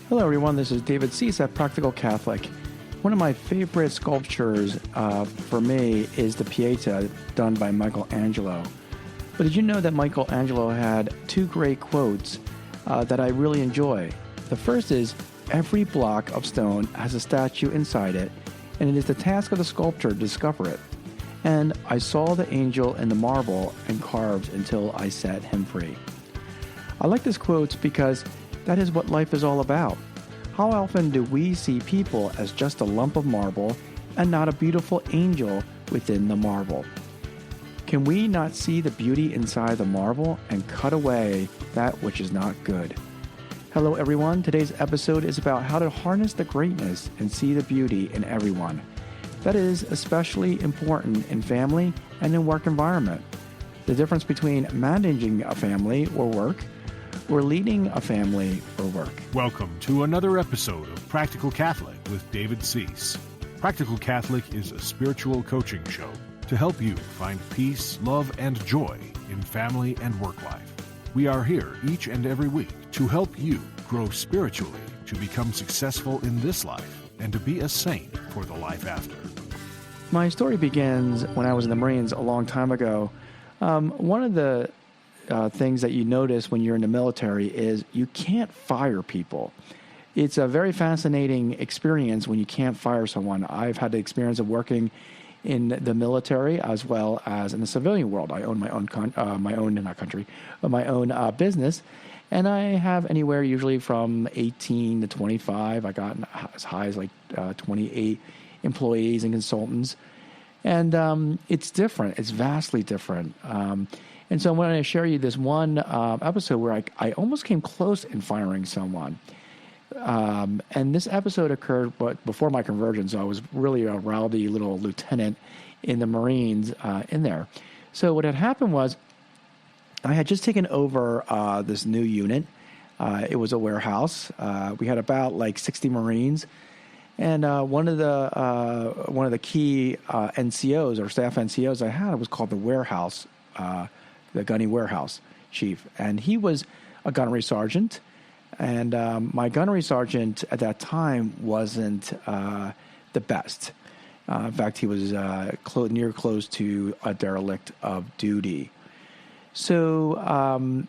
Hello everyone, this is David Suess at Practical Catholic. One of my favorite sculptures for me is the Pieta done by Michaelangelo. But did you know that Michaelangelo had two great quotes that I really enjoy? The first is, every block of stone has a statue inside it, and it is the task of the sculptor to discover it. And I saw the angel in the marble and carved until I set him free. I like this quote because that is what life is all about. How often do we see people as just a lump of marble and not a beautiful angel within the marble? Can we not see the beauty inside the marble and cut away that which is not good? Hello everyone, today's episode is about how to harness the greatness and see the beauty in everyone. That is especially important in family and in work environment. The difference between managing a family or work or leading a family or work. Welcome to another episode of Practical Catholic with David Suess. Practical Catholic is a spiritual coaching show to help you find peace, love, and joy in family and work life. We are here each and every week to help you grow spiritually, to become successful in this life, and to be a saint for the life after. My story begins when I was in the Marines a long time ago. One of the things that you notice when you're in the military is you can't fire people. It's a very fascinating experience when you can't fire someone. I've had the experience of working in the military as well as in the civilian world. I own my own business, and I have anywhere usually from 18 to 25. I got as high as like 28 employees and consultants, and it's different. It's vastly different. And so I'm going to share you this one episode where I almost came close in firing someone. And this episode occurred before my conversion, so I was really a rowdy little lieutenant in the Marines in there. So what had happened was I had just taken over this new unit. It was a warehouse. We had about like 60 Marines. And one of the key NCOs or staff NCOs I had was called the warehouse, the gunny warehouse chief, and he was a gunnery sergeant. And my gunnery sergeant at that time wasn't the best. In fact, he was close to a derelict of duty. So,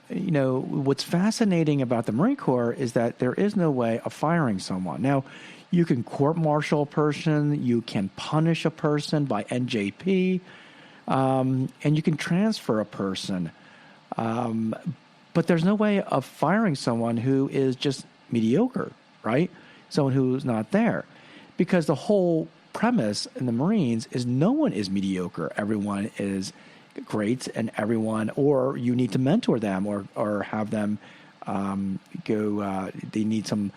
what's fascinating about the Marine Corps is that there is no way of firing someone. Now, you can court-martial a person, you can punish a person by NJP, and you can transfer a person. But there's no way of firing someone who is just mediocre, right? Someone who's not there. Because the whole premise in the Marines is no one is mediocre. Everyone is great, and or you need to mentor them or have them they need some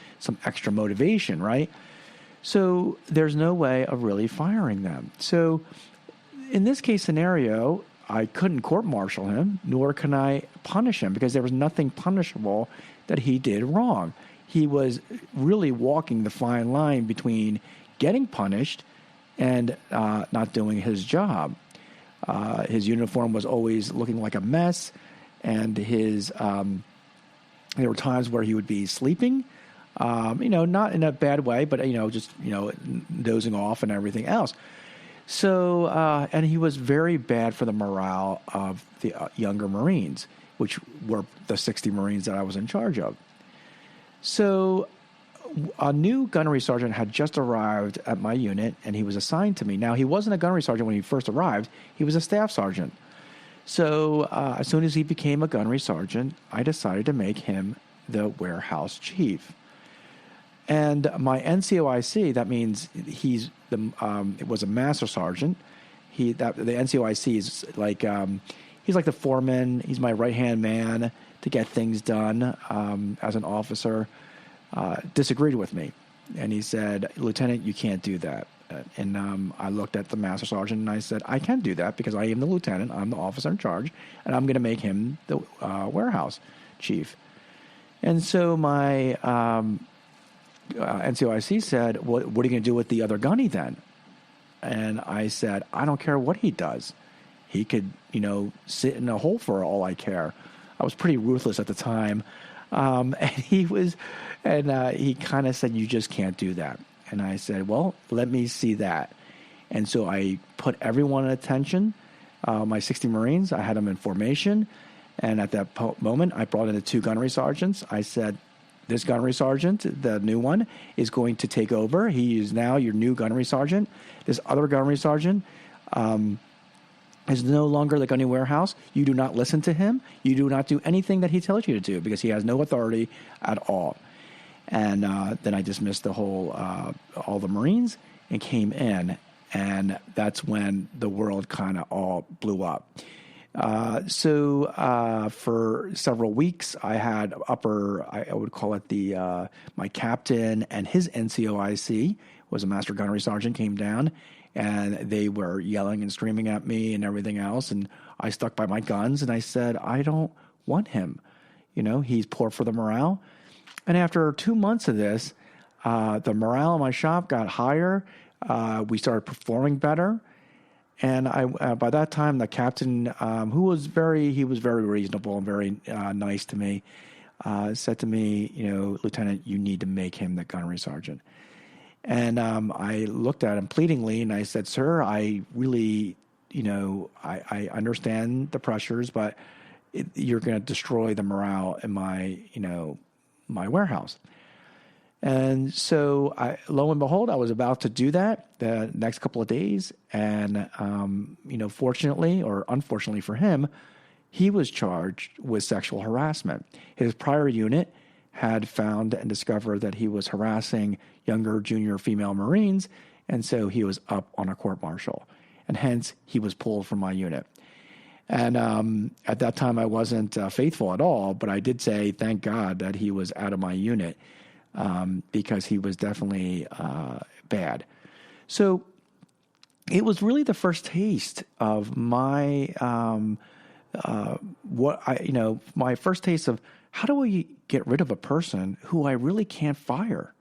extra motivation, right? So there's no way of really firing them. So in this case scenario, I couldn't court-martial him, nor can I punish him, because there was nothing punishable that he did wrong. He was really walking the fine line between getting punished and not doing his job. His uniform was always looking like a mess, and there were times where he would be sleeping, not in a bad way, but just dozing off and everything else. So, and he was very bad for the morale of the younger Marines, which were the 60 Marines that I was in charge of. So a new gunnery sergeant had just arrived at my unit, and he was assigned to me. Now, he wasn't a gunnery sergeant when he first arrived. He was a staff sergeant. So as soon as he became a gunnery sergeant, I decided to make him the warehouse chief. And my NCOIC, that means it was a master sergeant. The NCOIC is like he's like the foreman. He's my right-hand man to get things done as an officer. Disagreed with me, and he said, "Lieutenant, you can't do that." And I looked at the master sergeant and I said, "I can do that because I am the lieutenant. I'm the officer in charge, and I'm going to make him the warehouse chief." And so my NCOIC said, what are you going to do with the other gunny then? And I said, I don't care what he does. He could, sit in a hole for all I care. I was pretty ruthless at the time. And he kind of said, you just can't do that. And I said, well, let me see that. And so I put everyone at attention, my 60 Marines. I had them in formation. And at that moment, I brought in the 2 gunnery sergeants. I said, this gunnery sergeant, the new one, is going to take over. He is now your new gunnery sergeant. This other gunnery sergeant is no longer the gunnery warehouse. You do not listen to him. You do not do anything that he tells you to do because he has no authority at all. And then I dismissed the whole, all the Marines and came in. And that's when the world kind of all blew up. So for several weeks, I had I would call it my captain and his NCOIC was a master gunnery sergeant came down, and they were yelling and screaming at me and everything else. And I stuck by my guns and I said, I don't want him. He's poor for the morale. And after 2 months of this, the morale in my shop got higher. We started performing better. And by that time, the captain, who was very reasonable and very nice to me, said to me, Lieutenant, you need to make him the gunnery sergeant. And I looked at him pleadingly, and I said, sir, I really, I understand the pressures, but you're going to destroy the morale in my warehouse. And so, lo and behold, I was about to do that the next couple of days. And, fortunately or unfortunately for him, he was charged with sexual harassment. His prior unit had found and discovered that he was harassing younger junior female Marines. And so he was up on a court-martial. And hence, he was pulled from my unit. And at that time, I wasn't faithful at all. But I did say, thank God that he was out of my unit. Because he was definitely bad. So it was really the first taste of my my first taste of how do we get rid of a person who I really can't fire.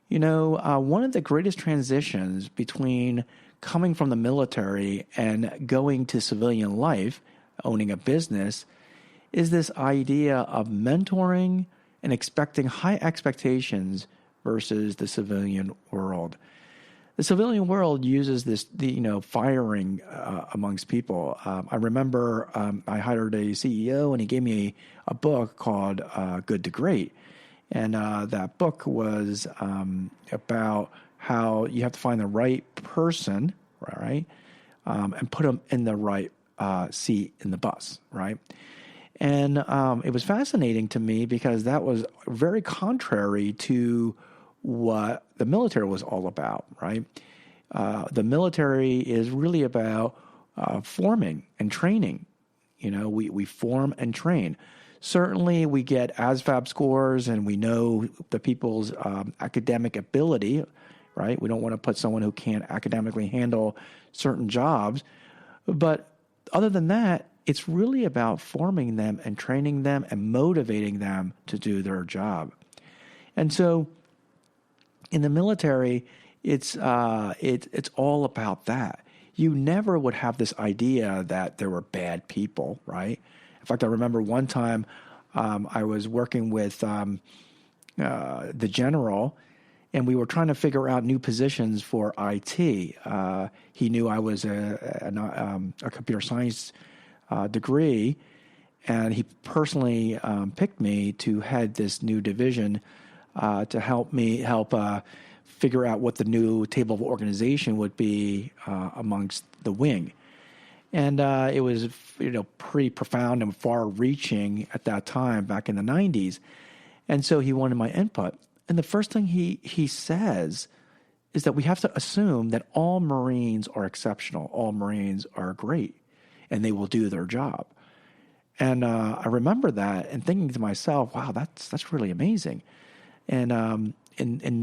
One of the greatest transitions between coming from the military and going to civilian life, owning a business, is this idea of mentoring and expecting high expectations versus the civilian world. The civilian world uses this, firing amongst people. I remember I hired a CEO, and he gave me a book called Good to Great. And that book was about how you have to find the right person, right, and put them in the right seat in the bus, right? And it was fascinating to me because that was very contrary to what the military was all about, right? The military is really about forming and training. We form and train. Certainly, we get ASVAB scores and we know the people's academic ability, right? We don't want to put someone who can't academically handle certain jobs. But other than that, it's really about forming them and training them and motivating them to do their job. And so in the military, it's all about that. You never would have this idea that there were bad people, right? In fact, I remember one time I was working with the general, and we were trying to figure out new positions for IT. He knew I was a computer science degree, and he personally picked me to head this new division to help figure out what the new table of organization would be amongst the wing. And it was pretty profound and far-reaching at that time back in the 90s. And so he wanted my input. And the first thing he says is that we have to assume that all Marines are exceptional, all Marines are great, and they will do their job. And I remember that and thinking to myself, wow, that's really amazing. And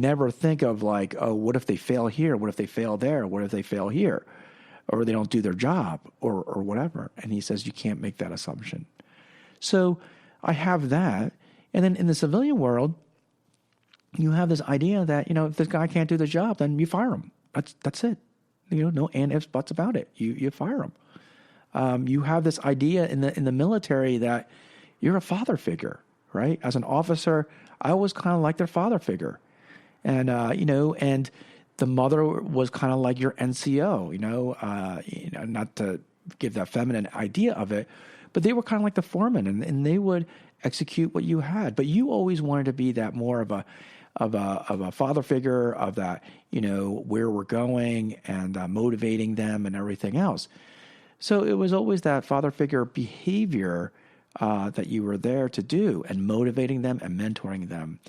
never think of like, oh, what if they fail here? What if they fail there? What if they fail here? Or they don't do their job or whatever. And he says, you can't make that assumption. So I have that. And then in the civilian world, you have this idea that, if this guy can't do the job, then you fire him. That's it. No and ifs, buts about it. You fire him. You have this idea in the military that, you're a father figure, right? As an officer, I always kind of like their father figure. And, and the mother was kind of like your NCO, not to give that feminine idea of it, but they were kind of like the foreman, and they would execute what you had. But you always wanted to be that more of a father figure, of that, where we're going, and motivating them and everything else. So it was always that father figure behavior that you were there to do, and motivating them and mentoring them.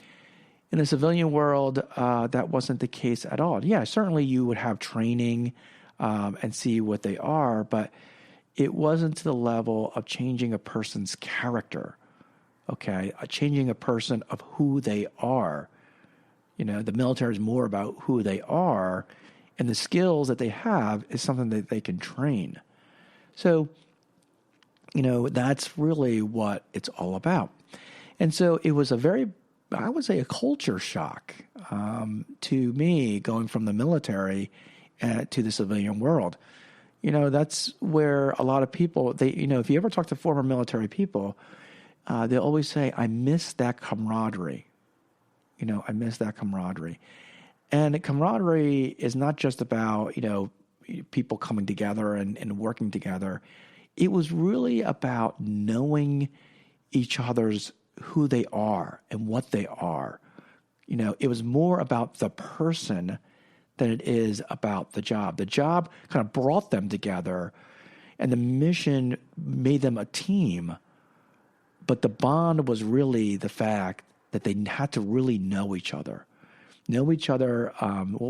In the civilian world, that wasn't the case at all. Yeah, certainly you would have training and see what they are, but it wasn't to the level of changing a person's character, okay? Changing a person of who they are. The military is more about who they are, and the skills that they have is something that they can train. So, that's really what it's all about. And so it was I would say a culture shock to me, going from the military to the civilian world. That's where a lot of people, if you ever talk to former military people, they'll always say, I miss that camaraderie. I miss that camaraderie. And camaraderie is not just about, people coming together and working together. It was really about knowing each other's who they are and what they are. It was more about the person than it is about the job. The job kind of brought them together, and the mission made them a team. But the bond was really the fact that they had to really know each other. What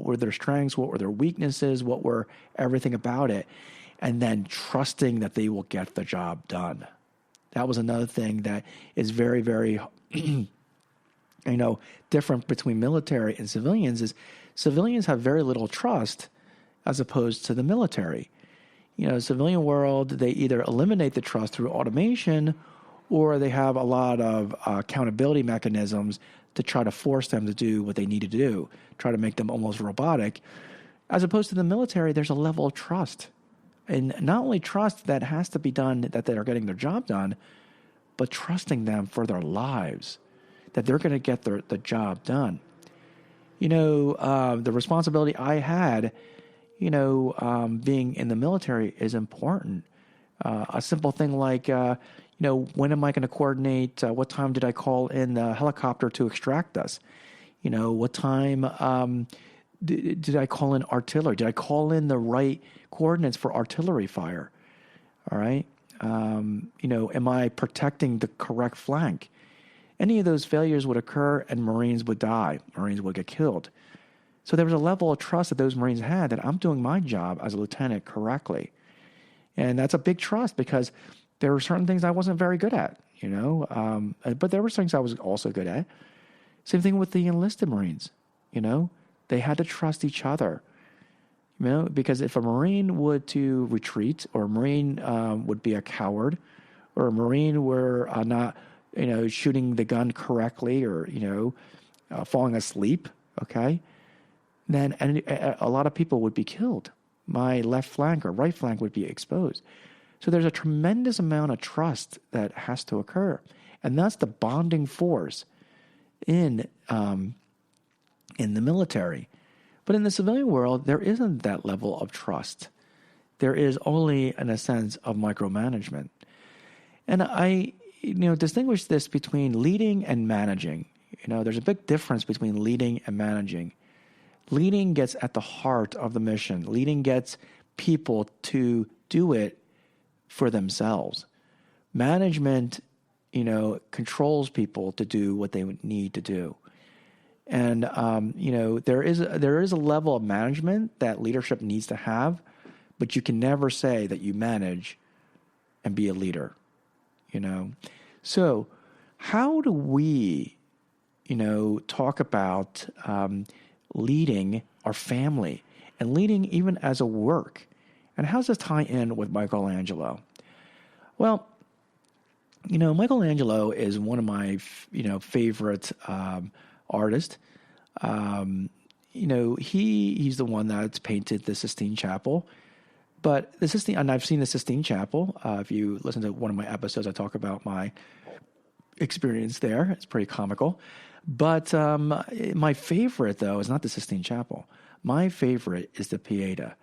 were their strengths, what were their weaknesses, what were everything about it, and then trusting that they will get the job done. That was another thing that is very, very, different between military and civilians. Is civilians have very little trust as opposed to the military. Civilian world, they either eliminate the trust through automation, or they have a lot of accountability mechanisms to try to force them to do what they need to do, try to make them almost robotic. As opposed to the military, there's a level of trust. And not only trust that has to be done, that they are getting their job done, but trusting them for their lives, that they're going to get the job done. The responsibility I had, being in the military is important. A simple thing like, when am I going to coordinate? What time did I call in the helicopter to extract us? What time did I call in artillery? Did I call in the right coordinates for artillery fire? All right. Am I protecting the correct flank? Any of those failures would occur and Marines would die. Marines would get killed. So there was a level of trust that those Marines had that I'm doing my job as a lieutenant correctly. And that's a big trust, because there were certain things I wasn't very good at, but there were things I was also good at. Same thing with the enlisted Marines, they had to trust each other, because if a Marine would to retreat, or a Marine would be a coward, or a Marine were not, shooting the gun correctly, or, falling asleep, okay, then a lot of people would be killed. My left flank or right flank would be exposed. So there's a tremendous amount of trust that has to occur. And that's the bonding force in the military. But in the civilian world, there isn't that level of trust. There is only, in a sense, of micromanagement. And I, distinguish this between leading and managing. There's a big difference between leading and managing. Leading gets at the heart of the mission. Leading gets people to do it for themselves. Management, controls people to do what they need to do. And, there is a level of management that leadership needs to have, but you can never say that you manage and be a leader, So how do we, talk about leading our family and leading even as a work? And how does this tie in with Michaelangelo? Well, Michaelangelo is one of my, favorite artists. He's the one that's painted the Sistine Chapel. But and I've seen the Sistine Chapel. If you listen to one of my episodes, I talk about my experience there. It's pretty comical. But my favorite, though, is not the Sistine Chapel. My favorite is the Pieta.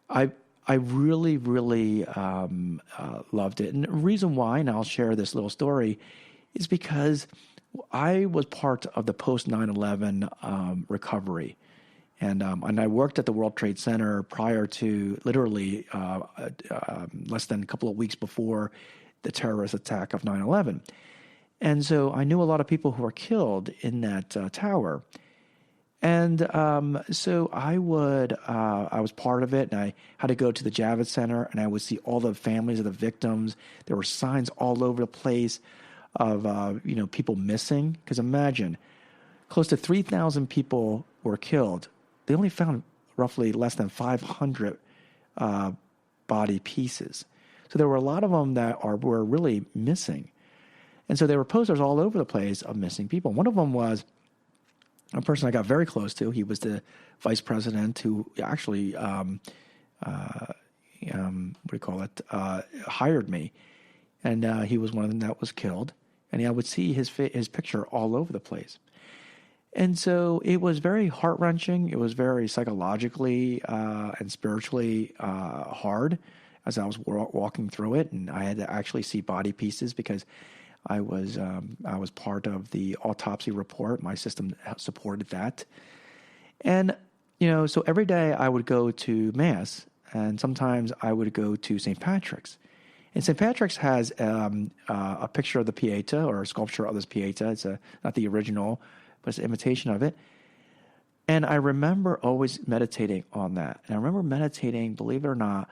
I really, really loved it. And the reason why, and I'll share this little story, is because I was part of the post 9/11 recovery. And I worked at the World Trade Center prior to literally less than a couple of weeks before the terrorist attack of 9/11. And so I knew a lot of people who were killed in that tower. And so I was part of it, and I had to go to the Javits Center, and I would see all the families of the victims. There were signs all over the place of people missing. Because imagine, close to 3,000 people were killed. They only found roughly less than 500 body pieces. So there were a lot of them that were really missing. And so there were posters all over the place of missing people. One of them was a person I got very close to. He was the vice president who actually, hired me. And he was one of them that was killed. And I would see his picture all over the place. And so it was very heart-wrenching. It was very psychologically and spiritually hard as I was walking through it. And I had to actually see body pieces because I was part of the autopsy report. My system supported that. And, so every day I would go to Mass, and sometimes I would go to St. Patrick's. And St. Patrick's has a picture of the Pieta, or a sculpture of this Pieta. It's not the original, but it's an imitation of it. And I remember always meditating on that. And I remember meditating, believe it or not,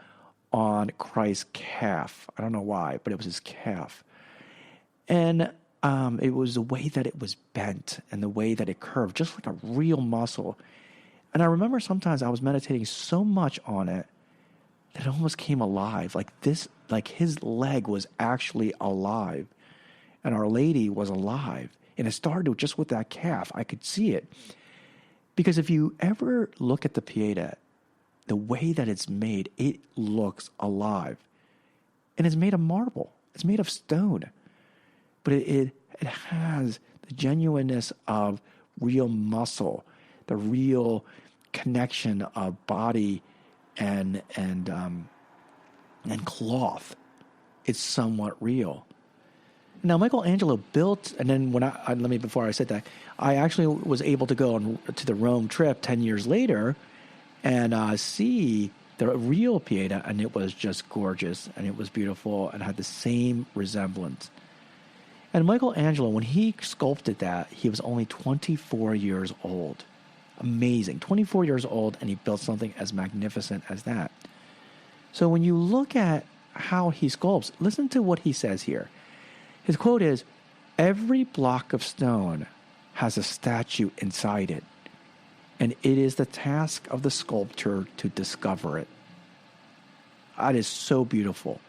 on Christ's calf. I don't know why, but it was his calf. And it was the way that it was bent and the way that it curved, just like a real muscle. And I remember sometimes I was meditating so much on it that it almost came alive. Like his leg was actually alive. And Our Lady was alive. And it started just with that calf. I could see it. Because if you ever look at the Pieta, the way that it's made, it looks alive. And it's made of marble. It's made of stone. But it has the genuineness of real muscle, the real connection of body and cloth. It's somewhat real. Now, Michaelangelo built, and then before I said that, I actually was able to go to the Rome trip 10 years later and see the real Pieta, and it was just gorgeous, and it was beautiful, and had the same resemblance. And Michaelangelo, when he sculpted that, he was only 24 years old. Amazing. 24 years old, and he built something as magnificent as that. So when you look at how he sculpts, listen to what he says here. His quote is, "Every block of stone has a statue inside it, and it is the task of the sculptor to discover it." That is so beautiful.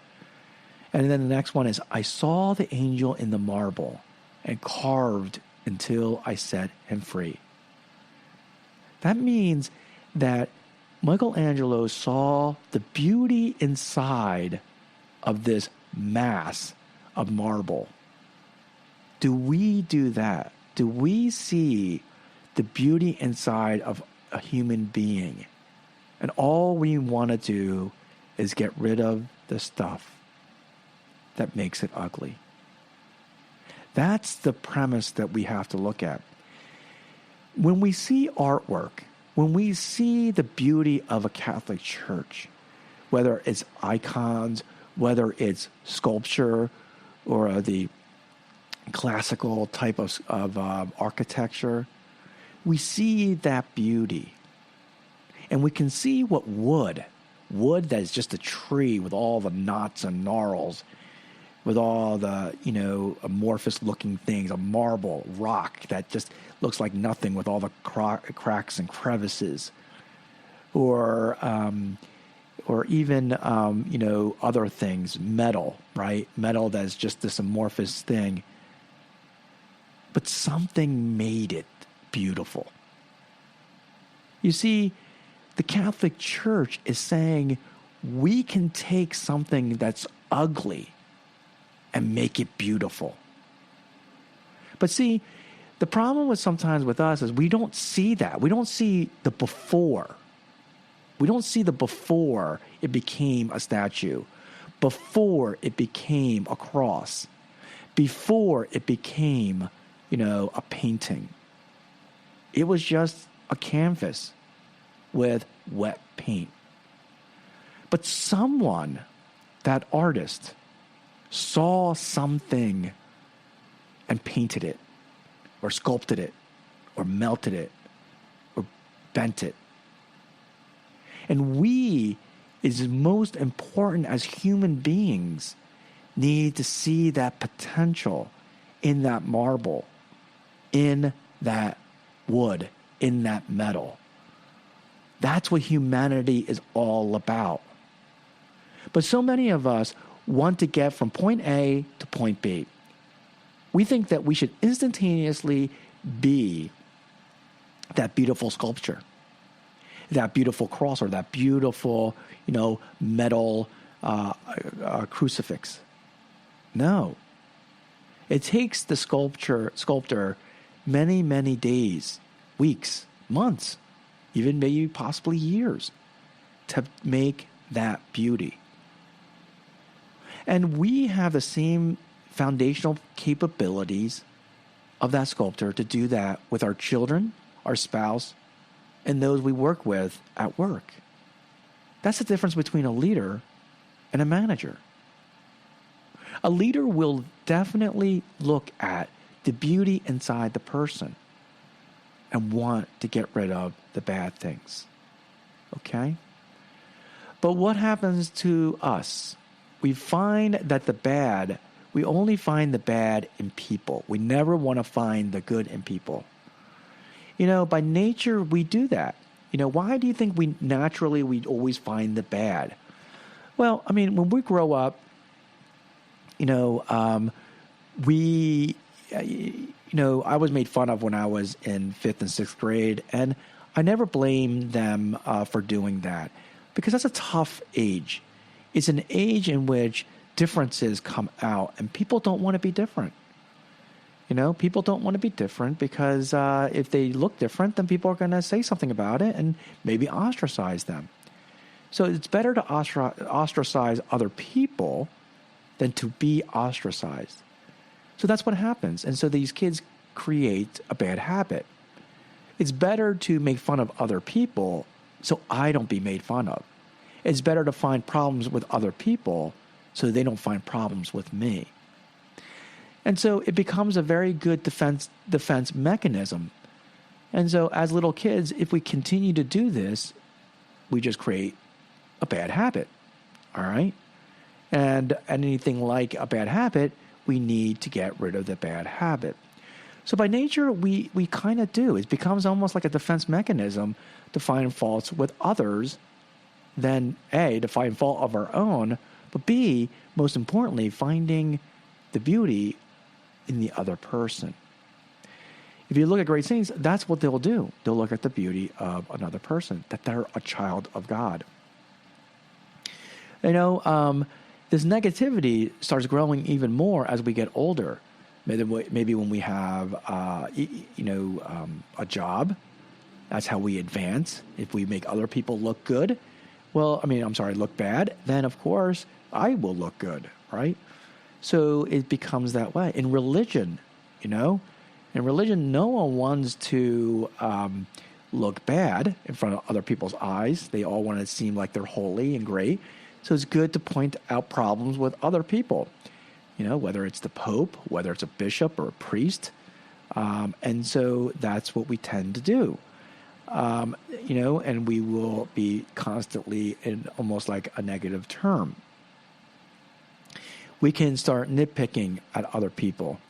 And then the next one is, "I saw the angel in the marble and carved until I set him free." That means that Michaelangelo saw the beauty inside of this mass of marble. Do we do that? Do we see the beauty inside of a human being? And all we want to do is get rid of the stuff that makes it ugly. That's the premise that we have to look at. When we see artwork, when we see the beauty of a Catholic church, whether it's icons, whether it's sculpture, or the classical type of architecture, we see that beauty. And we can see what wood that is just a tree with all the knots and gnarls, with all the, amorphous looking things, a marble rock that just looks like nothing with all the cracks and crevices, or even, other things, metal, right? Metal that's just this amorphous thing. But something made it beautiful. You see, the Catholic Church is saying we can take something that's ugly and make it beautiful. But see, the problem with sometimes with us is we don't see that. We don't see the before. We don't see the before it became a statue, before it became a cross, before it became, a painting. It was just a canvas with wet paint. But someone, that artist, saw something and painted it, or sculpted it, or melted it, or bent it. And we, is most important as human beings, need to see that potential in that marble, in that wood, in that metal. That's what humanity is all about. But so many of us want to get from point A to point B. We think that we should instantaneously be that beautiful sculpture, that beautiful cross, or that beautiful, metal crucifix. No. It takes the sculptor many, many days, weeks, months, even maybe possibly years to make that beauty. And we have the same foundational capabilities of that sculptor to do that with our children, our spouse, and those we work with at work. That's the difference between a leader and a manager. A leader will definitely look at the beauty inside the person and want to get rid of the bad things. Okay? But what happens to us? We find that we only find the bad in people. We never want to find the good in people. By nature, we do that. Why do you think we always find the bad? Well, when we grow up, I was made fun of when I was in 5th and 6th grade, and I never blamed them for doing that, because that's a tough age. It's an age in which differences come out, and people don't want to be different. People don't want to be different because if they look different, then people are going to say something about it and maybe ostracize them. So it's better to ostracize other people than to be ostracized. So that's what happens. And so these kids create a bad habit. It's better to make fun of other people so I don't be made fun of. It's better to find problems with other people so they don't find problems with me. And so it becomes a very good defense mechanism. And so as little kids, if we continue to do this, we just create a bad habit. All right? And anything like a bad habit, we need to get rid of the bad habit. So by nature, we kind of do. It becomes almost like a defense mechanism to find faults with others than A, to find fault of our own, but B, most importantly, finding the beauty in the other person. If you look at great saints, that's what they'll do. They'll look at the beauty of another person, that they're a child of God. This negativity starts growing even more as we get older. Maybe when we have, a job, that's how we advance. If we make other people look good, look bad, then of course I will look good, right? So it becomes that way. In religion, no one wants to look bad in front of other people's eyes. They all want to seem like they're holy and great. So it's good to point out problems with other people, whether it's the Pope, whether it's a bishop or a priest. And so that's what we tend to do. And we will be constantly in almost like a negative term. We can start nitpicking at other people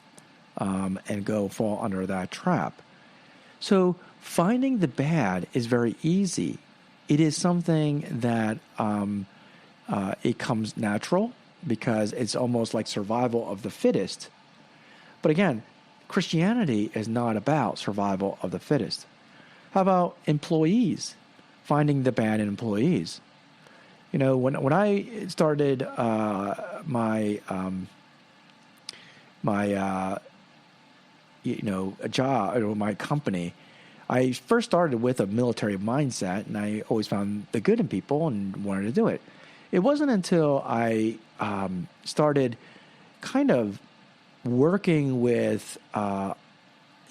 and fall under that trap. So finding the bad is very easy. It is something that it comes natural because it's almost like survival of the fittest. But again, Christianity is not about survival of the fittest. How about employees? Finding the bad in employees. When I started my a job or my company, I first started with a military mindset, and I always found the good in people and wanted to do it. It wasn't until I started kind of working with, I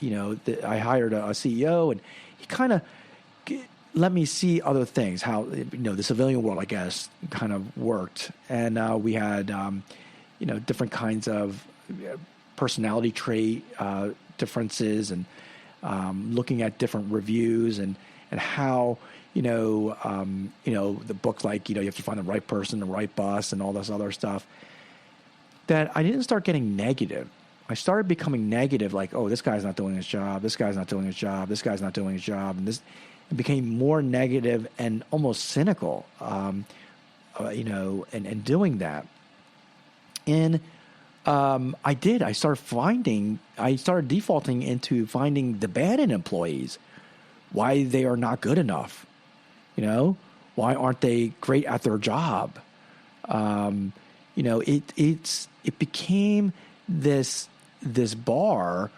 hired a CEO, and he kind of let me see other things, how, the civilian world, I guess, kind of worked. And we had, different kinds of personality trait differences, and looking at different reviews and how, the book, like, you have to find the right person, the right boss, and all this other stuff, that I didn't start getting negative. I started becoming negative, like, oh, this guy's not doing his job, this guy's not doing his job, this guy's not doing his job, and it became more negative and almost cynical, and doing that. And I started defaulting into finding the bad in employees, why they are not good enough, why aren't they great at their job? It became this bar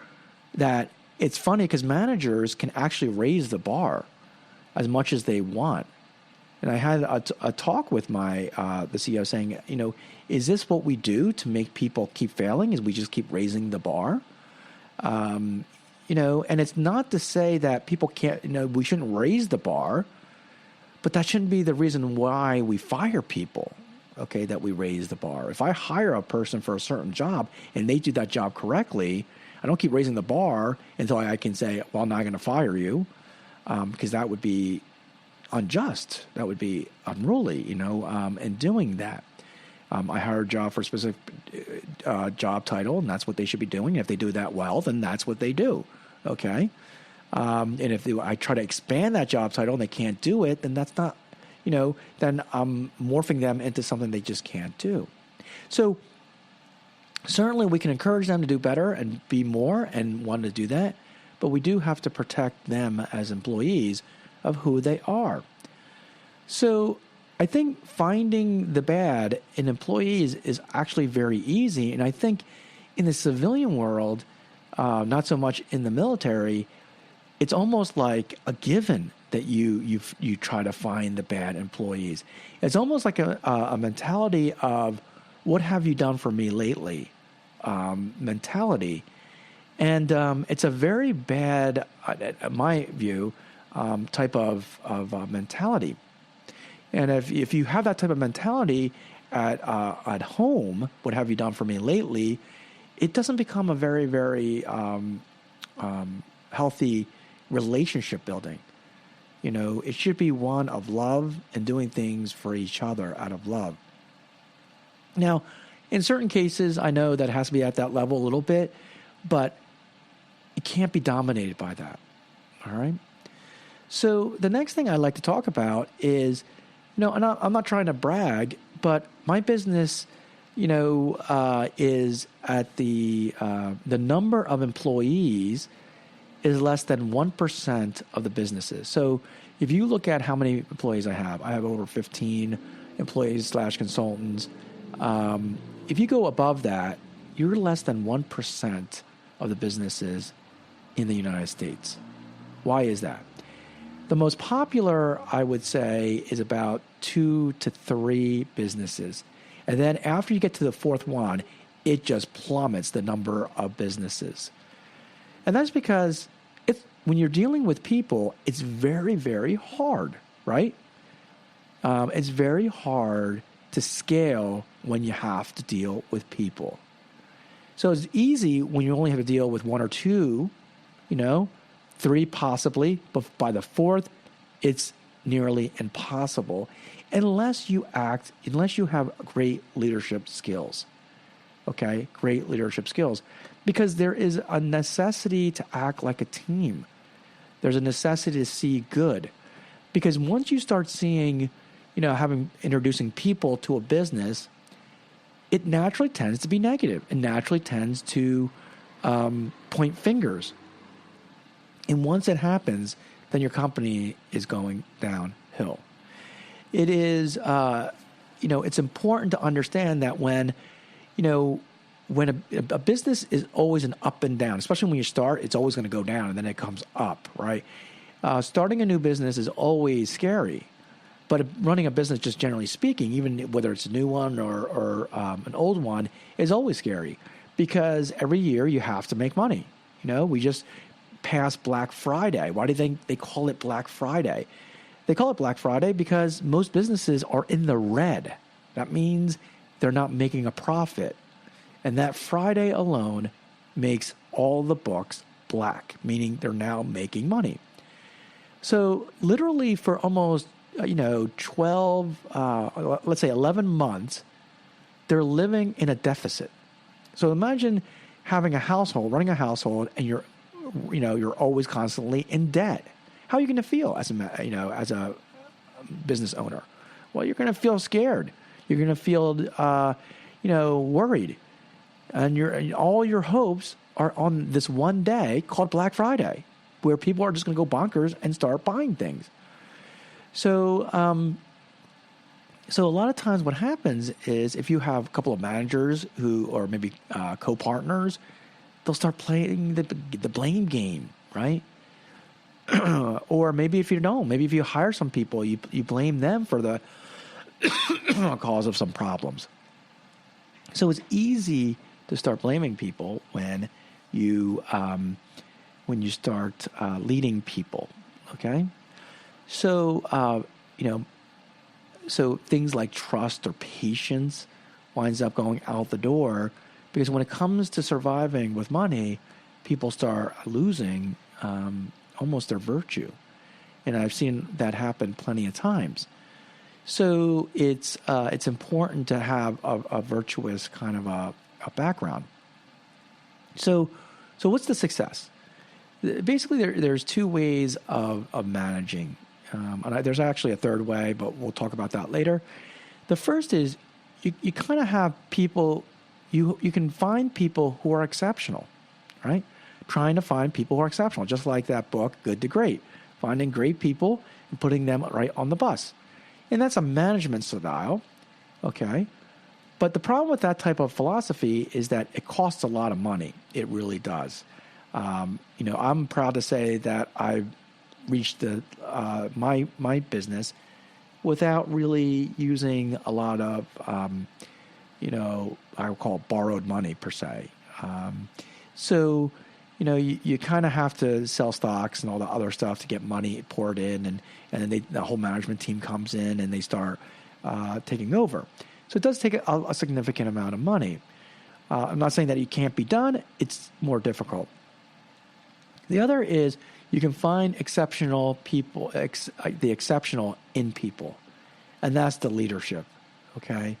that it's funny because managers can actually raise the bar as much as they want. And I had a talk with the CEO saying, is this what we do to make people keep failing? Is we just keep raising the bar? And it's not to say that people can't, we shouldn't raise the bar, but that shouldn't be the reason why we fire people, okay, that we raise the bar. If I hire a person for a certain job and they do that job correctly, I don't keep raising the bar until I can say, well, I'm not going to fire you, because that would be unjust. That would be unruly, in doing that. I hire a job for a specific job title, and that's what they should be doing. If they do that well, then that's what they do, okay? And if I try to expand that job title and they can't do it, then that's not, then I'm morphing them into something they just can't do. So certainly we can encourage them to do better and be more and want to do that, but we do have to protect them as employees of who they are. So I think finding the bad in employees is actually very easy. And I think in the civilian world, not so much in the military, it's almost like a given that you try to find the bad employees. It's almost like a mentality of, what have you done for me lately? Mentality. And it's a very bad, in my view, type of mentality. And if you have that type of mentality at home, what have you done for me lately? It doesn't become a very, very healthy relationship building. It should be one of love and doing things for each other out of love. Now, in certain cases, I know that it has to be at that level a little bit, but it can't be dominated by that. All right? So the next thing I'd like to talk about is, and I'm not trying to brag, but my business, is at the number of employees is less than 1% of the businesses. So if you look at how many employees I have over 15 employees / consultants. If you go above that, you're less than 1% of the businesses in the United States. Why is that? The most popular, I would say, is about 2 to 3 businesses. And then after you get to the fourth one, it just plummets the number of businesses. And that's because when you're dealing with people, it's very, very hard, right? It's very hard to scale when you have to deal with people. So it's easy when you only have to deal with 1 or 2, 3 possibly, but by the 4th, it's nearly impossible unless you have great leadership skills. Okay, great leadership skills, because there is a necessity to act like a team. There's a necessity to see good, because once you start seeing, introducing people to a business, it naturally tends to be negative. It naturally tends to point fingers. And once it happens, then your company is going downhill. It is, it's important to understand that when, when a business is always an up and down, especially when you start, it's always going to go down and then it comes up, right? Starting a new business is always scary, but running a business, just generally speaking, even whether it's a new one or an old one, is always scary because every year you have to make money. We just passed Black Friday. Why do you think they call it Black Friday? They call it Black Friday because most businesses are in the red. That means they're not making a profit. And that Friday alone makes all the books black, meaning they're now making money. So literally for almost, 12, let's say 11 months, they're living in a deficit. So imagine having a household, running a household, and you're always constantly in debt. How are you going to feel as a business owner? Well, you're going to feel scared. You're going to feel, worried. And all your hopes are on this one day called Black Friday, where people are just going to go bonkers and start buying things. So a lot of times what happens is if you have a couple of managers or maybe co-partners, they'll start playing the blame game, right? Or maybe if you don't, maybe if you hire some people, you blame them for the cause of some problems. So it's easy to start blaming people when you start leading people. Okay, so so things like trust or patience winds up going out the door because when it comes to surviving with money, people start losing almost their virtue, and I've seen that happen plenty of times. So it's important to have a virtuous kind of a background. So what's the success? Basically, there's two ways of managing. And there's actually a third way, but we'll talk about that later. The first is you kind of have people, you can find people who are exceptional, right? Trying to find people who are exceptional, just like that book, Good to Great. Finding great people and putting them right on the bus. And that's a management style, okay? But the problem with that type of philosophy is that it costs a lot of money. It really does. I'm proud to say that I've reached my business without really using a lot of, I would call it borrowed money per se. So you kind of have to sell stocks and all the other stuff to get money poured in, and then the whole management team comes in and they start taking over. So it does take a significant amount of money. I'm not saying that it can't be done. It's more difficult. The other is you can find exceptional people, the exceptional in people, and that's the leadership, okay?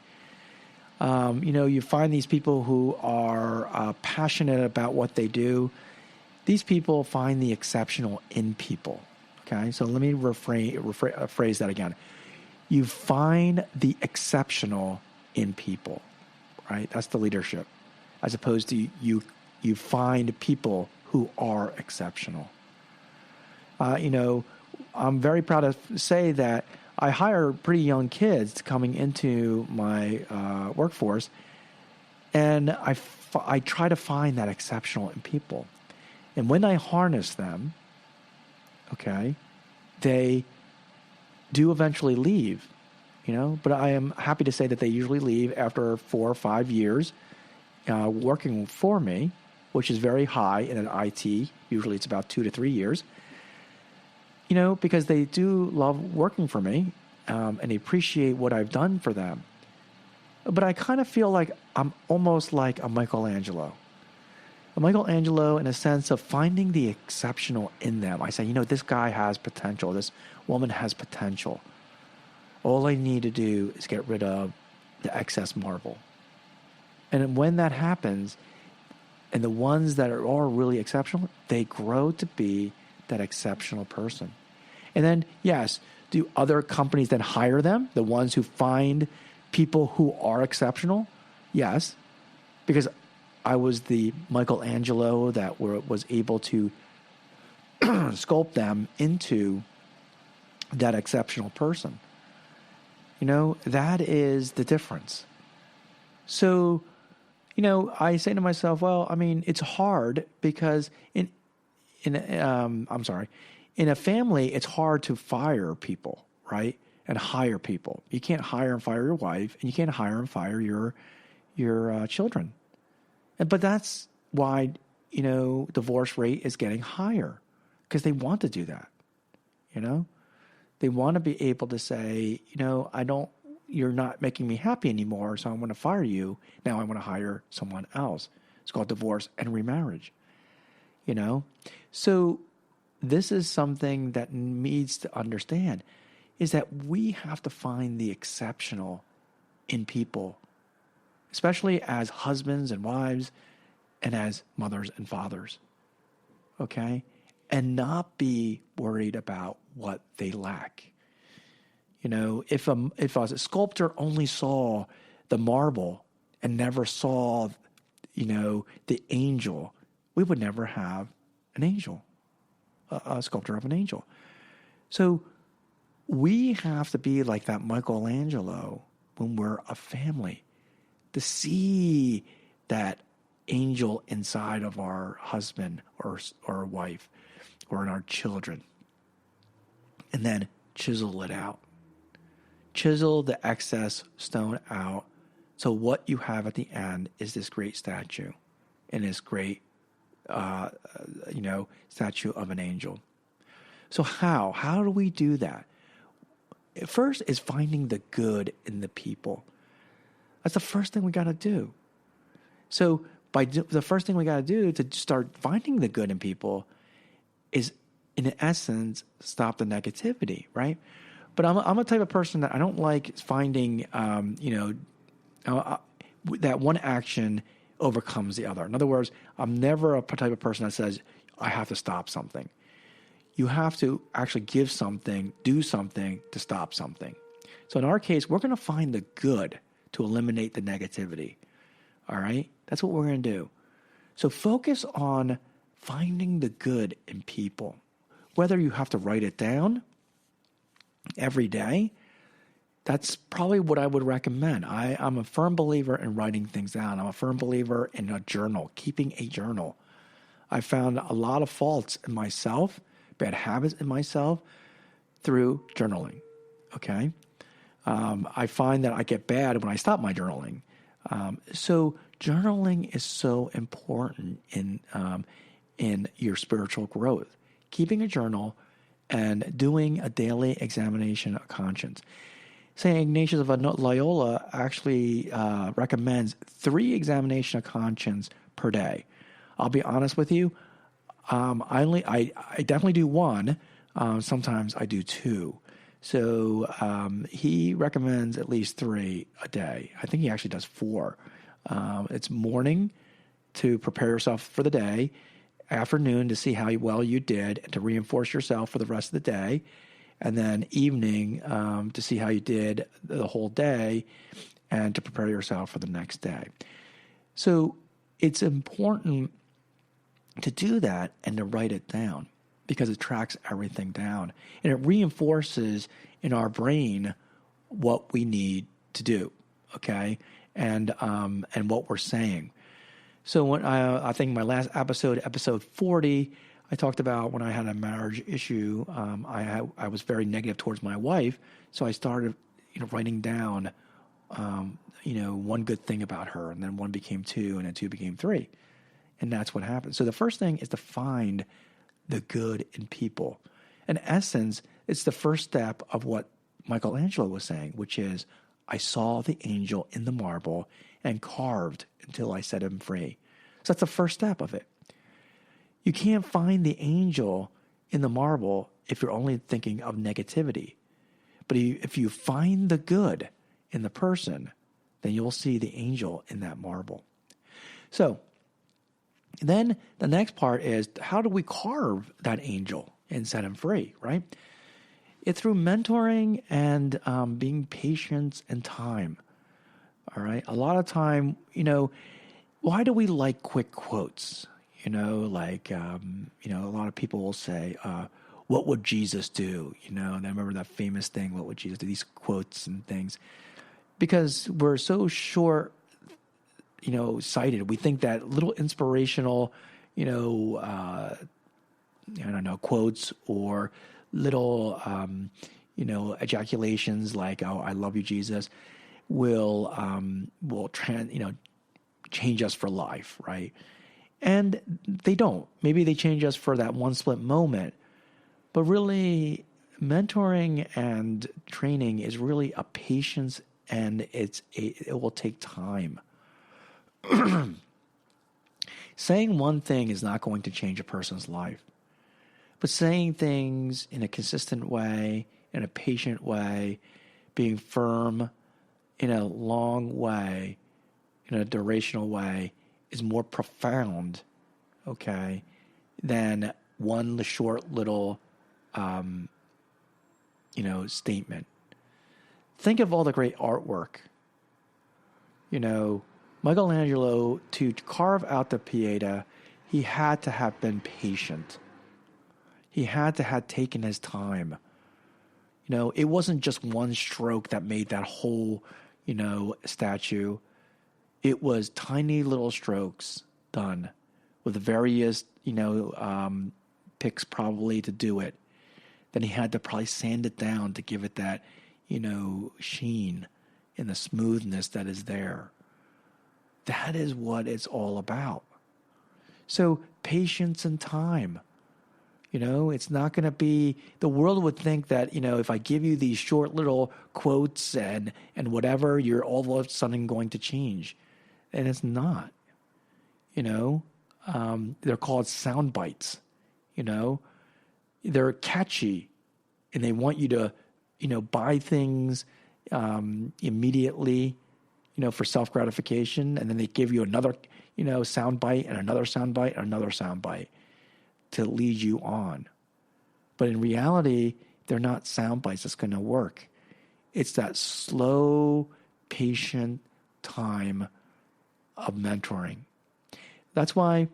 You find these people who are passionate about what they do. These people find the exceptional in people, okay? So let me phrase that again. You find the exceptional in people, right? That's the leadership, as opposed to you find people who are exceptional. I'm very proud to say that I hire pretty young kids coming into my workforce, and I try to find that exceptional in people. And when I harness them, okay, they do eventually leave, but I am happy to say that they usually leave after 4 or 5 years working for me, which is very high in an IT. Usually it's about 2 to 3 years. Because they do love working for me, and they appreciate what I've done for them. But I kind of feel like I'm almost like a Michaelangelo. A Michaelangelo in a sense of finding the exceptional in them. I say, this guy has potential. This woman has potential. All I need to do is get rid of the excess marble. And when that happens, and the ones that are really exceptional, they grow to be that exceptional person. And then, yes, do other companies then hire them, the ones who find people who are exceptional? Yes, because I was the Michaelangelo that was able to sculpt them into that exceptional person. That is the difference. So, I say to myself, well, I mean, it's hard because in a family, it's hard to fire people, right? And hire people. You can't hire and fire your wife, and you can't hire and fire your children. But that's why, divorce rate is getting higher, because they want to do that. They want to be able to say, you're not making me happy anymore, so I'm going to fire you. Now I want to hire someone else. It's called divorce and remarriage. So this is something that needs to understand, is that we have to find the exceptional in people, especially as husbands and wives and as mothers and fathers, okay? And not be worried about what they lack. If a sculptor only saw the marble and never saw, the angel, we would never have an angel, a sculptor of an angel. So we have to be like that Michaelangelo when we're a family, to see that angel inside of our husband or our wife or in our children, and then chisel it out. Chisel the excess stone out. So what you have at the end is this great statue and this great, statue of an angel. So how do we do that? First is finding the good in the people. That's the first thing we got to do. So the first thing we got to do to start finding the good in people is, in essence, stop the negativity, right? But I'm a type of person that I don't like finding, that one action overcomes the other. In other words, I'm never a type of person that says, I have to stop something. You have to actually give something, do something to stop something. So in our case, we're going to find the good to eliminate the negativity. All right? That's what we're going to do. So focus on finding the good in people. Whether you have to write it down every day, that's probably what I would recommend. I'm a firm believer in writing things down. I'm a firm believer in a journal, keeping a journal. I found a lot of faults in myself, bad habits in myself, through journaling, okay? I find that I get bad when I stop my journaling. So journaling is so important in your spiritual growth. Keeping a journal and doing a daily examination of conscience. St. Ignatius of Loyola actually recommends 3 examination of conscience per day. I'll be honest with you, I definitely do 1. Sometimes I do 2. So he recommends at least 3 a day. I think he actually does 4. It's morning to prepare yourself for the day, afternoon to see how well you did and to reinforce yourself for the rest of the day, and then evening to see how you did the whole day and to prepare yourself for the next day. So it's important to do that and to write it down, because it tracks everything down and it reinforces in our brain what we need to do, okay, and what we're saying. So when I think my last episode 40, I talked about when I had a marriage issue. I was very negative towards my wife, so I started writing down one good thing about her, and then 1 became 2, and then 2 became 3, and that's what happened. So the first thing is to find the good in people. In essence, it's the first step of what Michaelangelo was saying, which is, I saw the angel in the marble and carved until I set him free. So that's the first step of it. You can't find the angel in the marble if you're only thinking of negativity. But if you find the good in the person, then you'll see the angel in that marble. So then the next part is, how do we carve that angel and set him free, right? It's through mentoring and being patient and time. All right. A lot of time, why do we like quick quotes? A lot of people will say, what would Jesus do? And I remember that famous thing, what would Jesus do? These quotes and things. Because we're so short, cited. We think that little inspirational, quotes or little, ejaculations like, "Oh, I love you, Jesus," will change us for life, right? And they don't. Maybe they change us for that one split moment, but really, mentoring and training is really a patience, and it will take time. Saying one thing is not going to change a person's life, but saying things in a consistent way, in a patient way, being firm in a long way, in a durational way, is more profound, okay, than one short little, statement. Think of all the great artwork. Michaelangelo, to carve out the Pieta, he had to have been patient. He had to have taken his time. It wasn't just one stroke that made that whole, statue. It was tiny little strokes done with various, picks probably to do it. Then he had to probably sand it down to give it that, sheen and the smoothness that is there. That is what it's all about. So patience and time. It's not going to be, the world would think that, if I give you these short little quotes and whatever, you're all of a sudden going to change. And it's not. They're called sound bites. They're catchy, and they want you to, buy things immediately, for self-gratification, and then they give you another, sound bite and another sound bite and another sound bite to lead you on. But in reality, they're not sound bites that's going to work. It's that slow, patient time of mentoring. That's why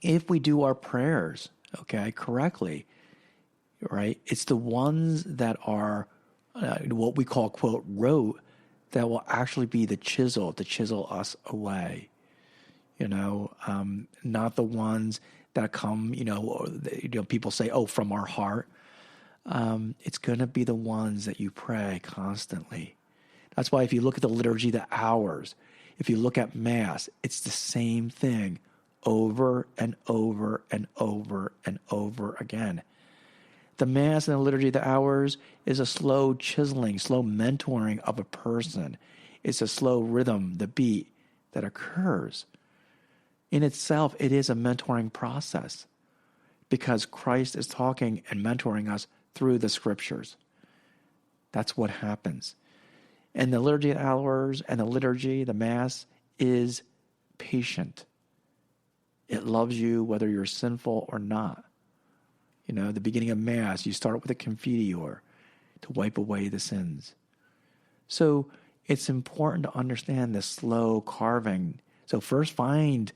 if we do our prayers, correctly, right, it's the ones that are what we call, quote, rote, that will actually be the chisel to chisel us away. Not the ones that come, people say, "Oh, from our heart." It's going to be the ones that you pray constantly. That's why if you look at the liturgy, the hours, if you look at Mass, it's the same thing over and over and over and over again. The Mass and the liturgy, the hours, is a slow chiseling, slow mentoring of a person. It's a slow rhythm, the beat that occurs. In itself, it is a mentoring process because Christ is talking and mentoring us through the Scriptures. That's what happens. And the liturgy hours and the liturgy, the Mass, is patient. It loves you whether you're sinful or not. The beginning of Mass, you start with a Confiteor to wipe away the sins. So it's important to understand this slow carving. So first, find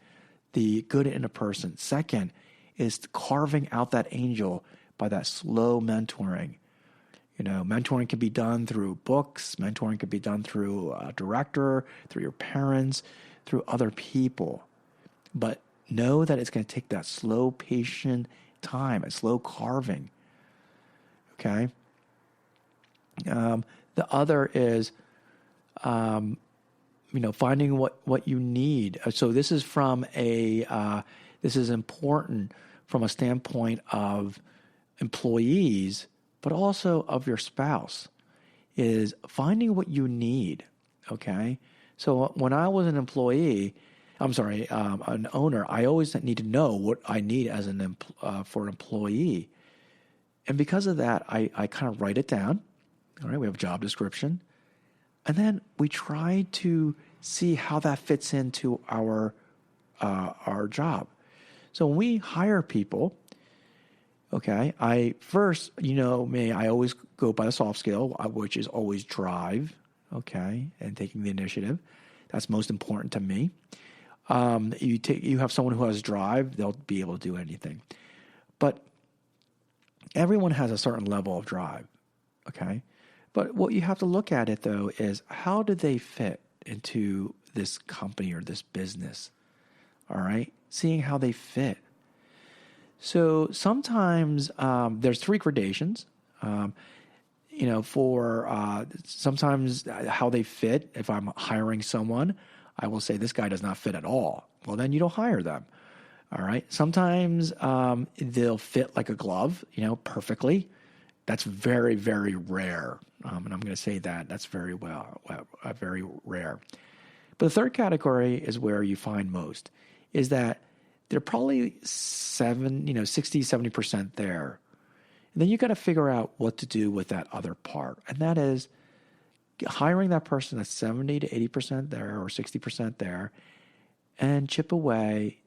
the good in a person. Second is carving out that angel by that slow mentoring. Mentoring can be done through books. Mentoring can be done through a director, through your parents, through other people. But know that it's going to take that slow, patient time, a slow carving. Okay? The other is, finding what you need. So this is this is important from a standpoint of employees, but also of your spouse, is finding what you need. Okay? So when I was an owner, I always need to know what I need as for an employee. And because of that, I kind of write it down. All right, we have a job description. And then we try to see how that fits into our job. So when we hire people, I first, I always go by the soft skill, which is always drive, and taking the initiative. That's most important to me. You have someone who has drive, they'll be able to do anything. But everyone has a certain level of drive, But what you have to look at it, though, is how do they fit into this company or this business. All right, seeing how they fit. So sometimes there's 3 gradations. For sometimes how they fit. If I'm hiring someone, I will say this guy does not fit at all. Well, then you don't hire them. All right. Sometimes they'll fit like a glove, perfectly. That's very, very rare. And I'm going to say that's very very rare. But the third category is where you find most, is that they're probably 60-70% there. And then you got to figure out what to do with that other part. And that is hiring that person that's 70 to 80% there or 60% there and chip away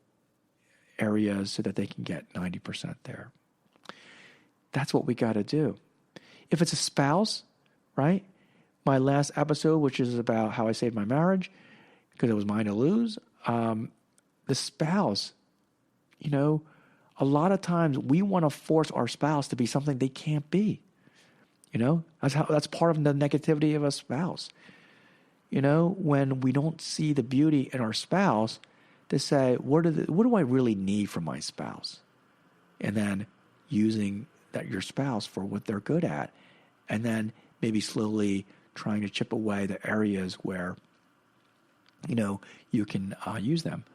areas so that they can get 90% there. That's what we got to do. If it's a spouse, right? My last episode, which is about how I saved my marriage because it was mine to lose, the spouse, a lot of times we want to force our spouse to be something they can't be. That's part of the negativity of a spouse. When we don't see the beauty in our spouse, to say, what do I really need from my spouse? And then using your spouse for what they're good at, and then maybe slowly trying to chip away the areas where you can use them.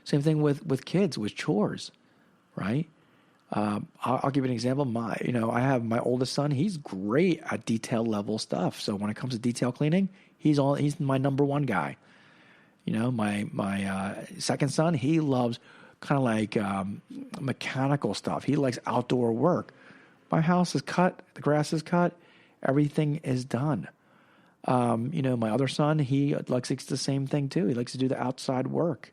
Same thing with kids, with chores, right? I'll give you an example. I have my oldest son. He's great at detail level stuff. So when it comes to detail cleaning, he's my number one guy. My second son, he loves kind of like mechanical stuff. He likes outdoor work. My house is cut, the grass is cut, everything is done. My other son, he likes the same thing too. He likes to do the outside work.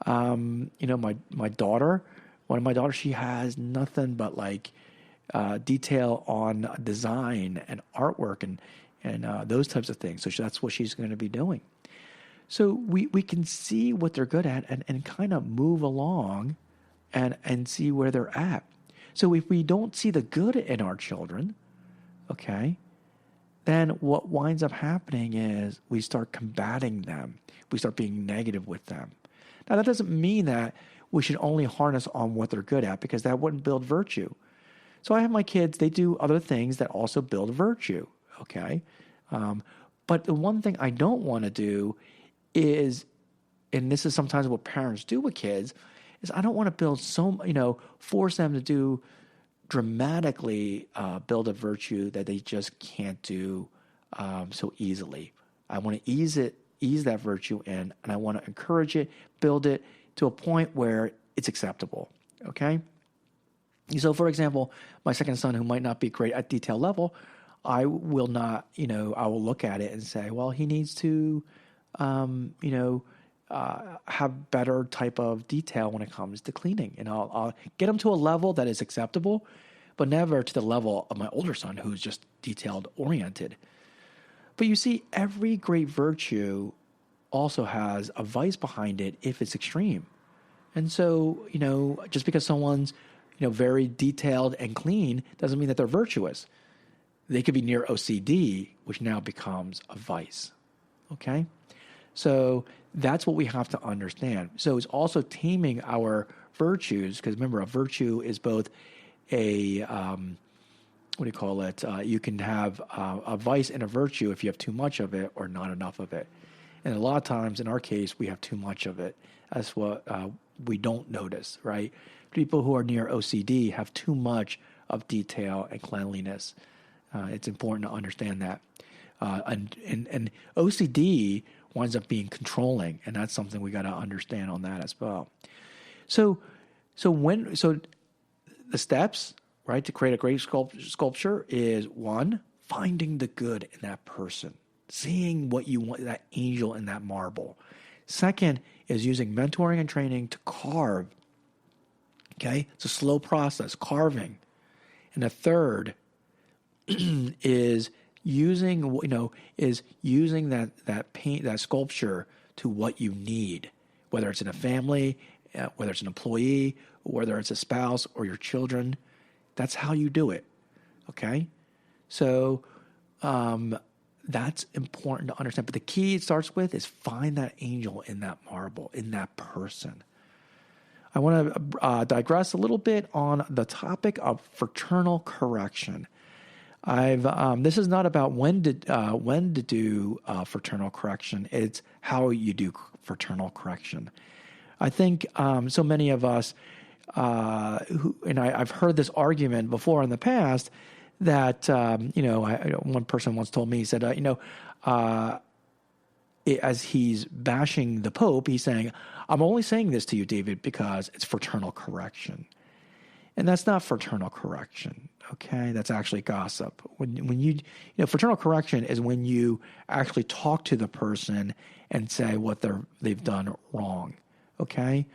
My daughter, one of my daughters, she has nothing but detail on design and artwork and those types of things. So that's what she's going to be doing. So we can see what they're good at and kind of move along and see where they're at. So if we don't see the good in our children, okay, then what winds up happening is we start combating them. We start being negative with them. Now, that doesn't mean that we should only harness on what they're good at, because that wouldn't build virtue. So I have my kids, they do other things that also build virtue, okay? But the one thing I don't want to do is, and this is sometimes what parents do with kids, is I don't want to build force them to do dramatically build a virtue that they just can't do so easily. I want to ease that virtue in, and I want to encourage it, build it to a point where it's acceptable, okay? So, for example, my second son, who might not be great at detail level, I will not, I will look at it and say, well, he needs to, have better type of detail when it comes to cleaning. And I'll get him to a level that is acceptable, but never to the level of my older son, who's just detailed oriented. But you see, every great virtue also has a vice behind it if it's extreme. And so, just because someone's, very detailed and clean doesn't mean that they're virtuous. They could be near OCD, which now becomes a vice. Okay? So that's what we have to understand. So it's also taming our virtues, because remember, a virtue is both a, you can have a vice and a virtue if you have too much of it or not enough of it. And a lot of times, in our case, we have too much of it. That's what we don't notice, right? People who are near OCD have too much of detail and cleanliness. It's important to understand that. And OCD winds up being controlling, and that's something we got to understand on that as well. So the steps, right, to create a great sculpture is, 1, finding the good in that person, seeing what you want, that angel in that marble. Second is using mentoring and training to carve. Okay, it's a slow process, carving. And the third is using that paint, that sculpture, to what you need, whether it's in a family, whether it's an employee, whether it's a spouse or your children. That's how you do it. Okay, so that's important to understand. But the key it starts with is find that angel in that marble, in that person. I want to digress a little bit on the topic of fraternal correction. This is not about when to do fraternal correction. It's how you do fraternal correction. I think so many of us, I've heard this argument before in the past that one person once told me, he said, as he's bashing the Pope, he's saying, "I'm only saying this to you, David, because it's fraternal correction," and that's not fraternal correction. Okay, that's actually gossip. When you fraternal correction is when you actually talk to the person and say what they've done wrong. Okay,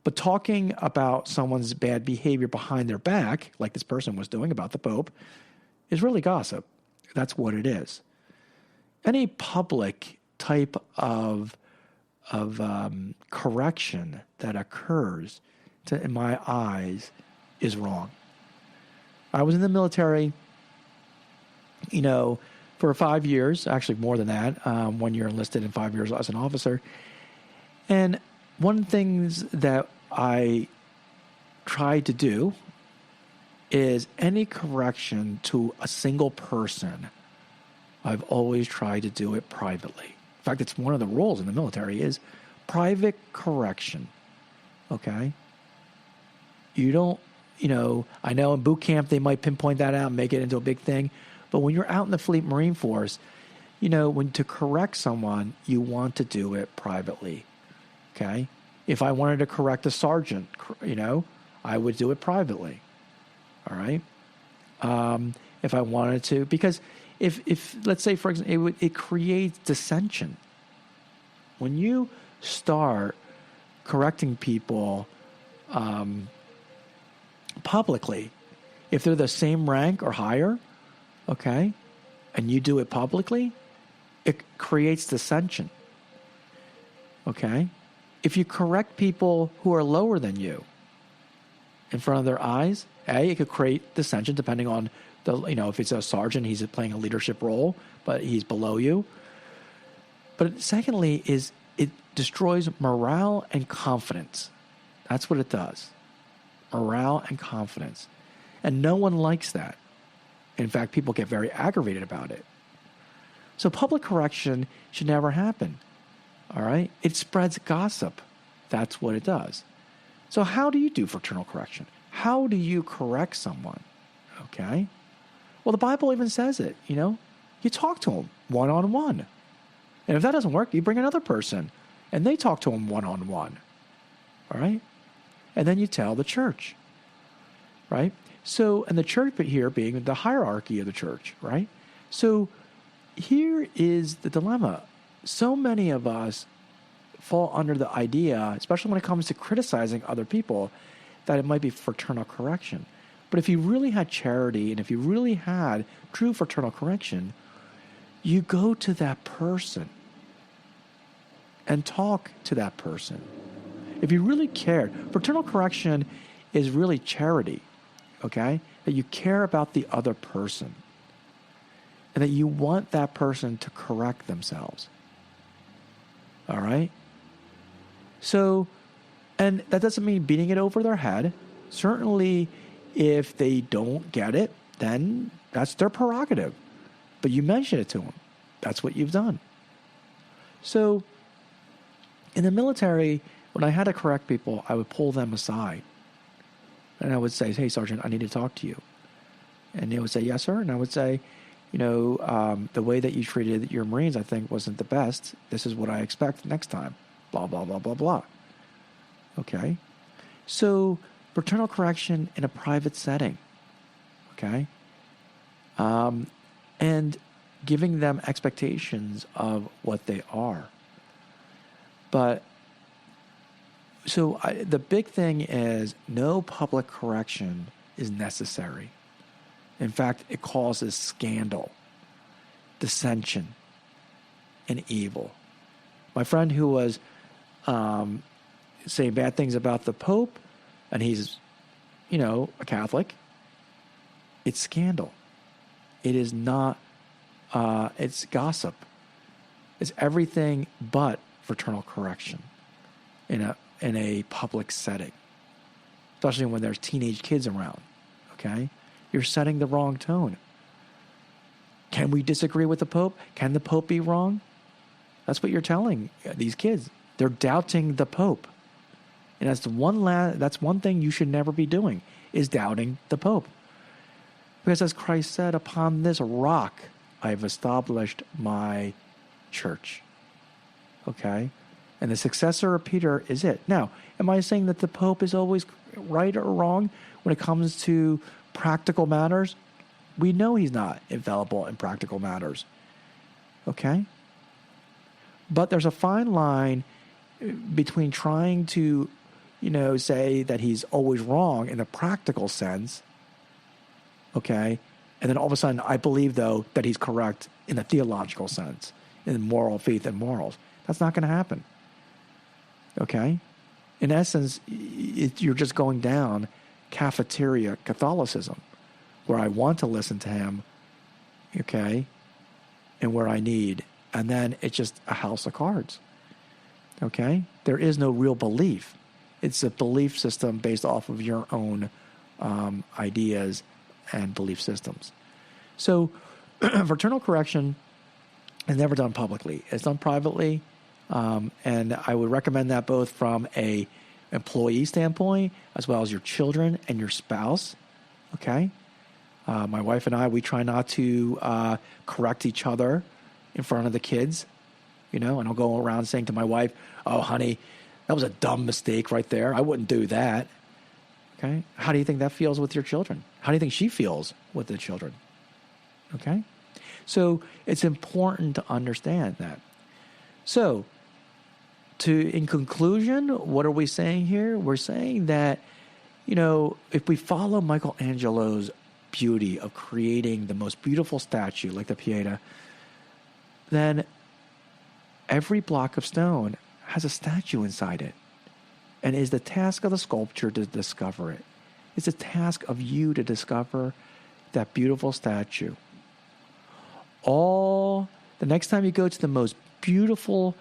but talking about someone's bad behavior behind their back, like this person was doing about the Pope, is really gossip. That's what it is. Any public type of correction that occurs, in my eyes, is wrong. I was in the military, for 5 years, actually more than that, 1 year enlisted and 5 years as an officer. And one of the things that I tried to do is any correction to a single person, I've always tried to do it privately. In fact, it's one of the roles in the military is private correction. Okay? You don't, I know in boot camp they might pinpoint that out and make it into a big thing, but when you're out in the Fleet Marine Force, when to correct someone, you want to do it privately. Okay? If I wanted to correct a sergeant, I would do it privately. All right? If I wanted to, because if let's say, for example, it creates dissension. When you start correcting people publicly, if they're the same rank or higher, okay, and you do it publicly, it creates dissension. Okay? If you correct people who are lower than you in front of their eyes, it could create dissension depending on if it's a sergeant, he's playing a leadership role, but he's below you. But secondly, it destroys morale and confidence. That's what it does. Morale and confidence. And no one likes that. In fact, people get very aggravated about it. So public correction should never happen. All right? It spreads gossip. That's what it does. So how do you do fraternal correction? How do you correct someone? Okay? Well, the Bible even says it, you talk to them one-on-one. And if that doesn't work, you bring another person and they talk to them one-on-one. All right? And then you tell the church. Right? So, and the church here being the hierarchy of the church, right? So here is the dilemma. So many of us fall under the idea, especially when it comes to criticizing other people, that it might be fraternal correction. But if you really had charity and if you really had true fraternal correction, you go to that person and talk to that person. If you really cared, fraternal correction is really charity, okay? That you care about the other person and that you want that person to correct themselves. All right? So, and that doesn't mean beating it over their head. Certainly, if they don't get it, then that's their prerogative. But you mention it to them. That's what you've done. So, in the military, when I had to correct people, I would pull them aside. And I would say, "Hey, Sergeant, I need to talk to you." And they would say, "Yes, sir." And I would say, the way that you treated your Marines, I think, wasn't the best. This is what I expect next time. Blah, blah, blah, blah, blah. Okay? So, fraternal correction in a private setting. Okay? And giving them expectations of what they are. But, so the big thing is no public correction is necessary. In fact, it causes scandal, dissension, and evil. My friend who was saying bad things about the Pope, and he's, a Catholic, it's scandal. It is not It's gossip. It's everything but fraternal correction in a public setting, especially when there's teenage kids around. Okay, you're setting the wrong tone. Can we disagree with the Pope? Can the Pope be wrong? That's what you're telling these kids. They're doubting the Pope. And that's one thing you should never be doing, is doubting the Pope. Because as Christ said, upon this rock I have established my church. Okay? And the successor of Peter is it. Now, am I saying that the Pope is always right or wrong when it comes to practical matters? We know he's not infallible in practical matters. Okay? But there's a fine line between trying to, say that he's always wrong in a practical sense, okay? And then all of a sudden, I believe, though, that he's correct in a theological sense, in moral faith and morals. That's not going to happen, okay? In essence, you're just going down cafeteria Catholicism, where I want to listen to him, okay, and where I need. And then it's just a house of cards, okay? There is no real belief. It's a belief system based off of your own ideas and belief systems. So fraternal correction is never done publicly. It's done privately, and I would recommend that both from a employee standpoint as well as your children and your spouse, okay? My wife and I, we try not to correct each other in front of the kids, and I'll go around saying to my wife, "Oh, honey, that was a dumb mistake right there. I wouldn't do that." Okay? How do you think that feels with your children? How do you think she feels with the children? Okay? So it's important to understand that. So, in conclusion, what are we saying here? We're saying that, if we follow Michelangelo's beauty of creating the most beautiful statue like the Pieta, then every block of stone has a statue inside it. And it is the task of the sculptor to discover it. It's the task of you to discover that beautiful statue. The next time you go to the most beautiful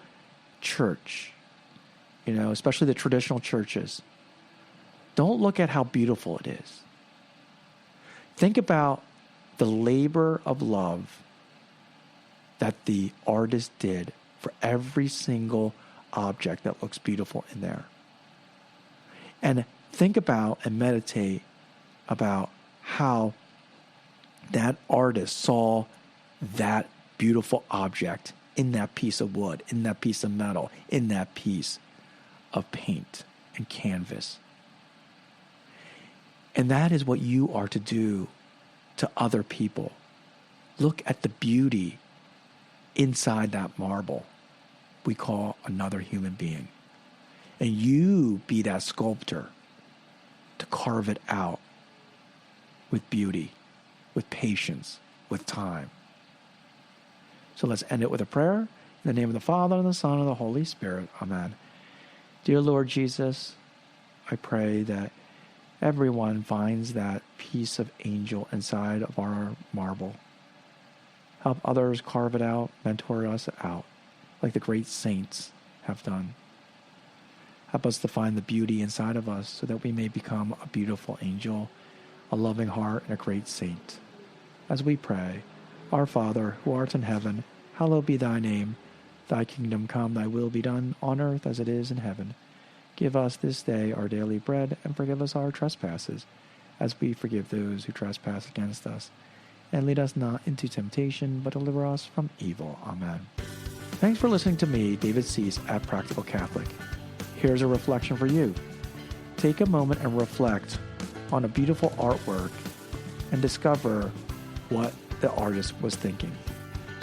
church, especially the traditional churches, don't look at how beautiful it is. Think about the labor of love that the artist did for every single object that looks beautiful in there. And think about and meditate about how that artist saw that beautiful object in that piece of wood, in that piece of metal, in that piece of paint and canvas. And that is what you are to do to other people. Look at the beauty inside that marble we call another human being. And you be that sculptor to carve it out with beauty, with patience, with time. So let's end it with a prayer. In the name of the Father, and the Son, and the Holy Spirit. Amen. Dear Lord Jesus, I pray that everyone finds that piece of angel inside of our marble. Help others carve it out, mentor us out, like the great saints have done. Help us to find the beauty inside of us so that we may become a beautiful angel, a loving heart, and a great saint. As we pray, Our Father, who art in heaven, hallowed be thy name. Thy kingdom come, thy will be done, on earth as it is in heaven. Give us this day our daily bread, and forgive us our trespasses, as we forgive those who trespass against us. And lead us not into temptation, but deliver us from evil. Amen. Thanks for listening to me, David Suess, at Practical Catholic. Here's a reflection for you. Take a moment and reflect on a beautiful artwork and discover what the artist was thinking.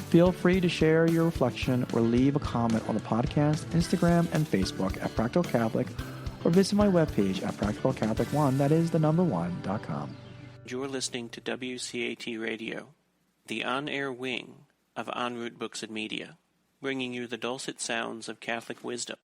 Feel free to share your reflection or leave a comment on the podcast, Instagram, and Facebook at Practical Catholic, or visit my webpage at practicalcatholic1, that is the number 1.com. You're listening to WCAT Radio, the on-air wing of En Route Books and Media, bringing you the dulcet sounds of Catholic wisdom.